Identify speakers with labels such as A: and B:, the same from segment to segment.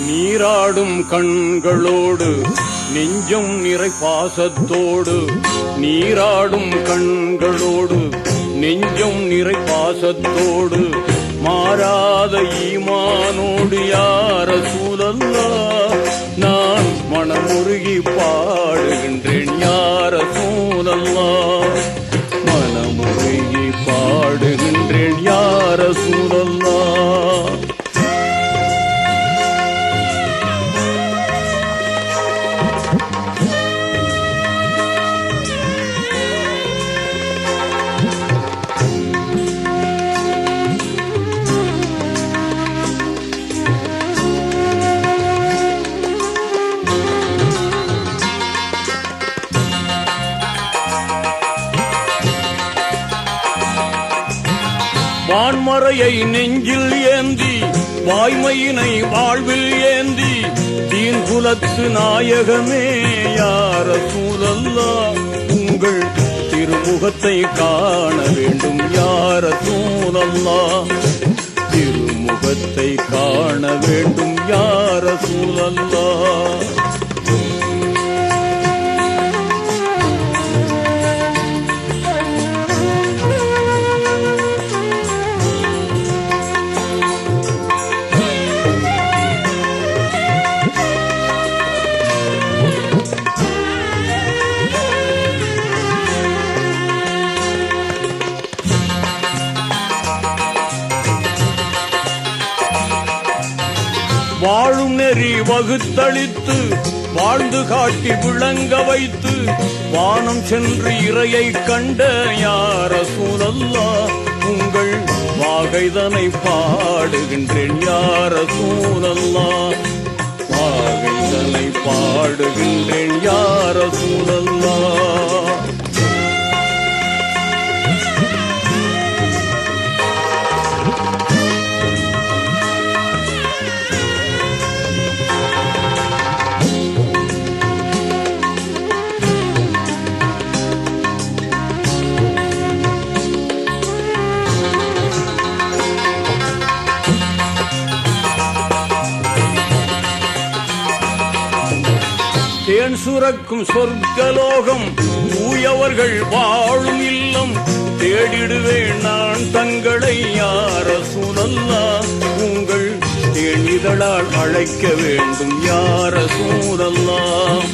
A: நீராடும் கண்களோடு நெஞ்சம் நிறை பாசத்தோடு, நீராடும் கண்களோடு நெஞ்சம் நிறை பாசத்தோடு, மாறாத ஈமானோடு யா ரசூலல்லாஹ் நான் மனமுருகி பாடுகின்றேன் யா ரசூலல்லாஹ், மனமுருகி பாடுகின்றேன் யா ரசூலல்லாஹ். வான்மறையை நெஞ்சில் ஏந்தி, வாய்மையினை வாழ்வில் ஏந்தி, தீன் குலத்து நாயகமே யா ரசூலல்லாஹ் உங்கள் திருமுகத்தை காண வேண்டும் யா ரசூலல்லாஹ், திருமுகத்தை காண வேண்டும் யா ரசூலல்லாஹ். வாழும் நெறி வகுத்தளித்து, வாழ்ந்து காட்டி விளங்க வைத்து, வானம் சென்று இறையை கண்ட யா ரசூலல்லாஹ் உங்கள் வாகைதனை பாடுகின்றேன் யா ரசூலல்லாஹ், வாகைதனை பாடுகின்றேன் யா ரசூலல்லாஹ். தேன் சுரக்கும் சொர்க்கலோகம், தூயவர்கள் வாழும் இல்லம், தேடிடுவேன் நான் தங்களை யா ரசூலல்லாஹ் உங்கள் தேனிதழால் அழைக்க வேண்டும் யா ரசூலல்லாஹ்,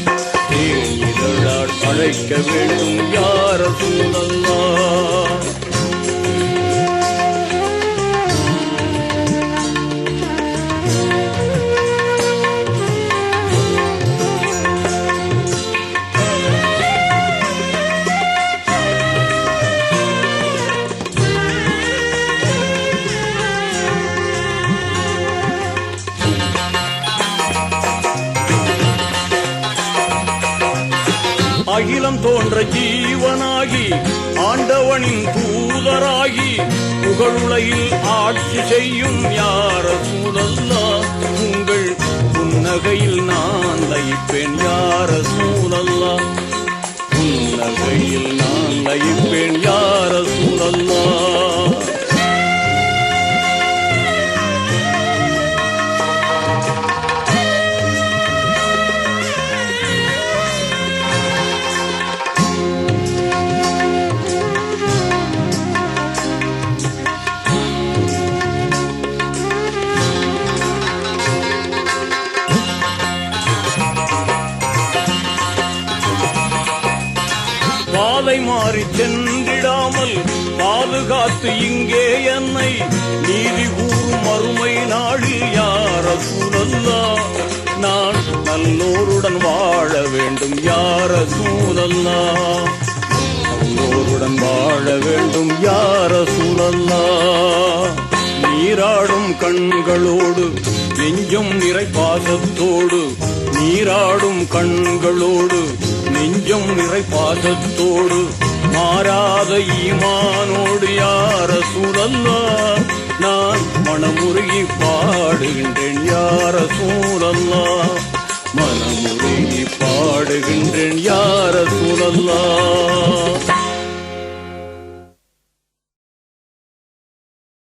A: தேனிதழால் அழைக்க வேண்டும் யா ரசூலல்லாஹ். அகிலம் தோன்ற ஜீவனாகி, ஆண்டவனின் தூதராகி, புகழுலகில் ஆட்சி செய்யும் யா ரசூலல்லாஹ் உங்கள் புன்னகையில் நான் லயிப்பேன் யா ரசூலல்லாஹ், புன்னகையில் நான் லயிப்பேன் யா ரசூலல்லாஹ். பாதை மாறி சென்றிடாமல் பாதுகாத்து இங்கே என்னை நீதி கூறும் மறுமை நாளில் யா ரசூலல்லாஹ் நான் நல்லோருடன் வாழ வேண்டும் யா ரசூலல்லாஹ், நல்லோருடன் வாழ வேண்டும் யா ரசூலல்லாஹ். நீராடும் கண்களோடு நெஞ்சம் நிறை பாசத்தோடு, நீராடும் கண்களோடு நெஞ்சம் நிறை பாசத்தோடு, மாறாத ஈமானோடு யா ரசூலல்லாஹ் நான் மனமுருகி பாடுகின்றேன் யா ரசூலல்லாஹ், மனமுருகி பாடுகின்றேன் யா ரசூலல்லாஹ்.